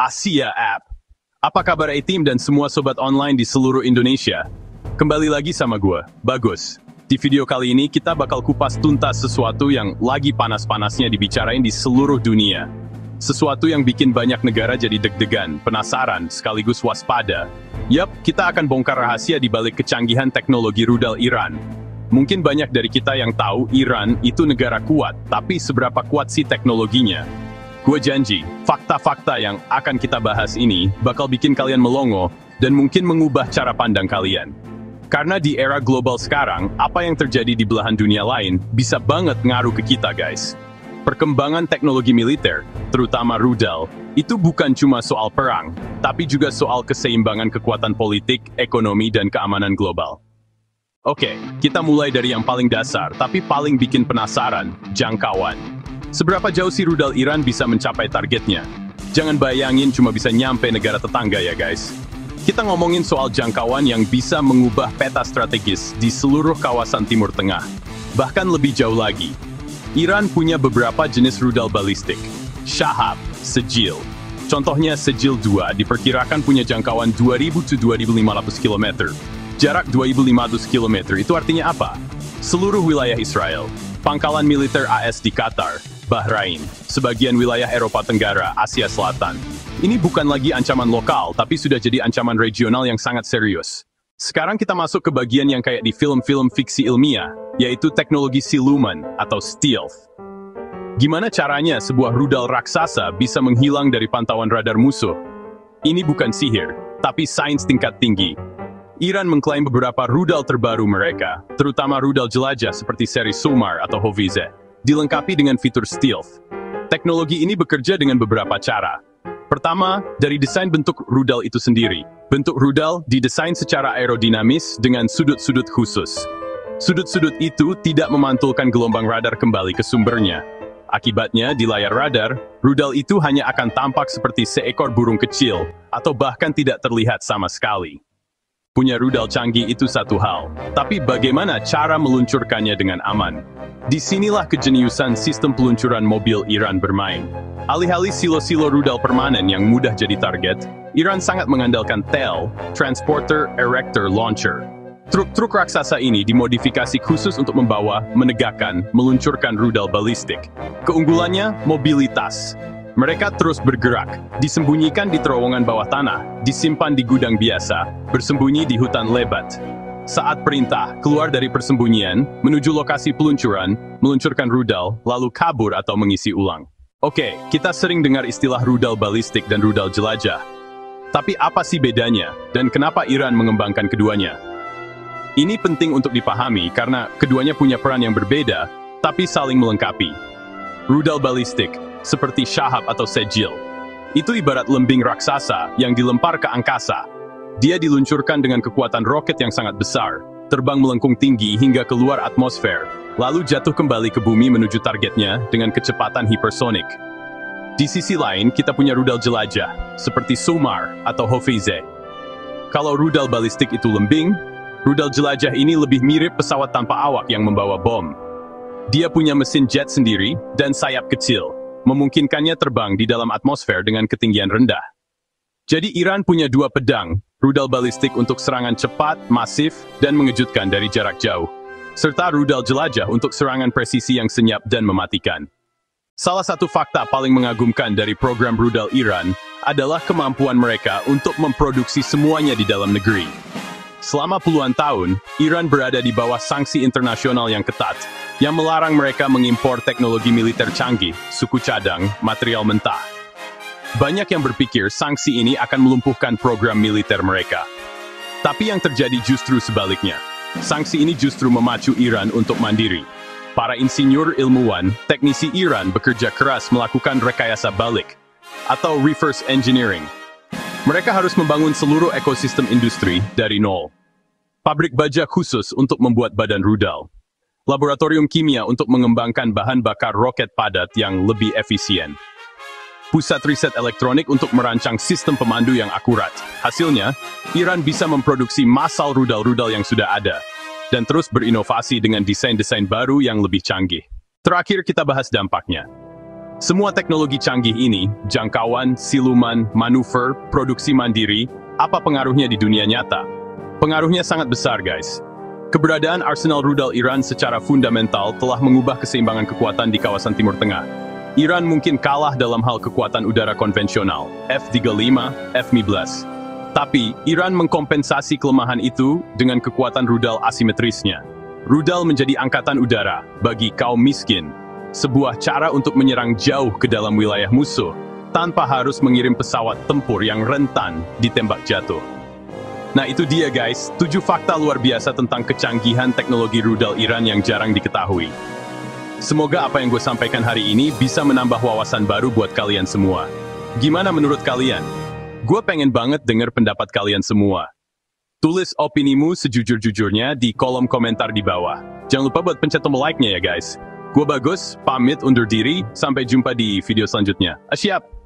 Asia App. Apa kabar A-Team dan semua sobat online di seluruh Indonesia? Kembali lagi sama gue, Bagus. Di video kali ini kita bakal kupas tuntas sesuatu yang lagi panas-panasnya dibicarain di seluruh dunia. Sesuatu yang bikin banyak negara jadi deg-degan, penasaran, sekaligus waspada. Yap, kita akan bongkar rahasia di balik kecanggihan teknologi rudal Iran. Mungkin banyak dari kita yang tahu Iran itu negara kuat, tapi seberapa kuat sih teknologinya? Gue janji, fakta-fakta yang akan kita bahas ini bakal bikin kalian melongo dan mungkin mengubah cara pandang kalian. Karena di era global sekarang, apa yang terjadi di belahan dunia lain bisa banget ngaruh ke kita, guys. Perkembangan teknologi militer, terutama rudal, itu bukan cuma soal perang, tapi juga soal keseimbangan kekuatan politik, ekonomi, dan keamanan global. Oke, kita mulai dari yang paling dasar, tapi paling bikin penasaran, jangkauan. Seberapa jauh sih rudal Iran bisa mencapai targetnya? Jangan bayangin cuma bisa nyampe negara tetangga ya guys. Kita ngomongin soal jangkauan yang bisa mengubah peta strategis di seluruh kawasan Timur Tengah. Bahkan lebih jauh lagi. Iran punya beberapa jenis rudal balistik. Shahab, Sejil. Contohnya Sejil 2 diperkirakan punya jangkauan 2.000–2.500 km. Jarak 2.500 km itu artinya apa? Seluruh wilayah Israel. Pangkalan militer AS di Qatar, Bahrain, sebagian wilayah Eropa Tenggara, Asia Selatan. Ini bukan lagi ancaman lokal, tapi sudah jadi ancaman regional yang sangat serius. Sekarang kita masuk ke bagian yang kayak di film-film fiksi ilmiah, yaitu teknologi siluman atau stealth. Gimana caranya sebuah rudal raksasa bisa menghilang dari pantauan radar musuh? Ini bukan sihir, tapi sains tingkat tinggi. Iran mengklaim beberapa rudal terbaru mereka, terutama rudal jelajah seperti seri Somar atau Hovizeh, dilengkapi dengan fitur stealth. Teknologi ini bekerja dengan beberapa cara. Pertama, dari desain bentuk rudal itu sendiri. Bentuk rudal didesain secara aerodinamis dengan sudut-sudut khusus. Sudut-sudut itu tidak memantulkan gelombang radar kembali ke sumbernya. Akibatnya, di layar radar, rudal itu hanya akan tampak seperti seekor burung kecil, atau bahkan tidak terlihat sama sekali. Punya rudal canggih itu satu hal, tapi bagaimana cara meluncurkannya dengan aman? Disinilah kejeniusan sistem peluncuran mobil Iran bermain. Alih-alih silo-silo rudal permanen yang mudah jadi target, Iran sangat mengandalkan TEL, Transporter Erector Launcher. Truk-truk raksasa ini dimodifikasi khusus untuk membawa, menegakkan, meluncurkan rudal balistik. Keunggulannya, mobilitas. Mereka terus bergerak, disembunyikan di terowongan bawah tanah, disimpan di gudang biasa, bersembunyi di hutan lebat. Saat perintah, keluar dari persembunyian, menuju lokasi peluncuran, meluncurkan rudal, lalu kabur atau mengisi ulang. Oke, kita sering dengar istilah rudal balistik dan rudal jelajah. Tapi apa sih bedanya, dan kenapa Iran mengembangkan keduanya? Ini penting untuk dipahami karena keduanya punya peran yang berbeda, tapi saling melengkapi. Rudal balistik, seperti Shahab atau Sejil, itu ibarat lembing raksasa yang dilempar ke angkasa. Dia diluncurkan dengan kekuatan roket yang sangat besar, terbang melengkung tinggi hingga keluar atmosfer, lalu jatuh kembali ke bumi menuju targetnya dengan kecepatan hipersonik. Di sisi lain, kita punya rudal jelajah, seperti Somar atau Hovizeh. Kalau rudal balistik itu lembing, rudal jelajah ini lebih mirip pesawat tanpa awak yang membawa bom. Dia punya mesin jet sendiri dan sayap kecil, memungkinkannya terbang di dalam atmosfer dengan ketinggian rendah. Jadi Iran punya dua pedang, rudal balistik untuk serangan cepat, masif, dan mengejutkan dari jarak jauh, serta rudal jelajah untuk serangan presisi yang senyap dan mematikan. Salah satu fakta paling mengagumkan dari program rudal Iran adalah kemampuan mereka untuk memproduksi semuanya di dalam negeri. Selama puluhan tahun, Iran berada di bawah sanksi internasional yang ketat, yang melarang mereka mengimpor teknologi militer canggih, suku cadang, material mentah. Banyak yang berpikir sanksi ini akan melumpuhkan program militer mereka. Tapi yang terjadi justru sebaliknya. Sanksi ini justru memacu Iran untuk mandiri. Para insinyur ilmuwan, teknisi Iran bekerja keras melakukan rekayasa balik, atau reverse engineering. Mereka harus membangun seluruh ekosistem industri dari nol. Pabrik baja khusus untuk membuat badan rudal. Laboratorium kimia untuk mengembangkan bahan bakar roket padat yang lebih efisien. Pusat riset elektronik untuk merancang sistem pemandu yang akurat. Hasilnya, Iran bisa memproduksi massal rudal-rudal yang sudah ada, dan terus berinovasi dengan desain-desain baru yang lebih canggih. Terakhir kita bahas dampaknya. Semua teknologi canggih ini, jangkauan, siluman, manuver, produksi mandiri, apa pengaruhnya di dunia nyata? Pengaruhnya sangat besar, guys. Keberadaan arsenal rudal Iran secara fundamental telah mengubah keseimbangan kekuatan di kawasan Timur Tengah. Iran mungkin kalah dalam hal kekuatan udara konvensional, F-35, F-15. Tapi, Iran mengkompensasi kelemahan itu dengan kekuatan rudal asimetrisnya. Rudal menjadi angkatan udara bagi kaum miskin, sebuah cara untuk menyerang jauh ke dalam wilayah musuh, tanpa harus mengirim pesawat tempur yang rentan ditembak jatuh. Nah itu dia guys, 7 fakta luar biasa tentang kecanggihan teknologi rudal Iran yang jarang diketahui. Semoga apa yang gue sampaikan hari ini bisa menambah wawasan baru buat kalian semua. Gimana menurut kalian? Gue pengen banget denger pendapat kalian semua. Tulis opinimu sejujur-jujurnya di kolom komentar di bawah. Jangan lupa buat pencet tombol like-nya ya guys. Gue Bagus, pamit undur diri, sampai jumpa di video selanjutnya. Siap!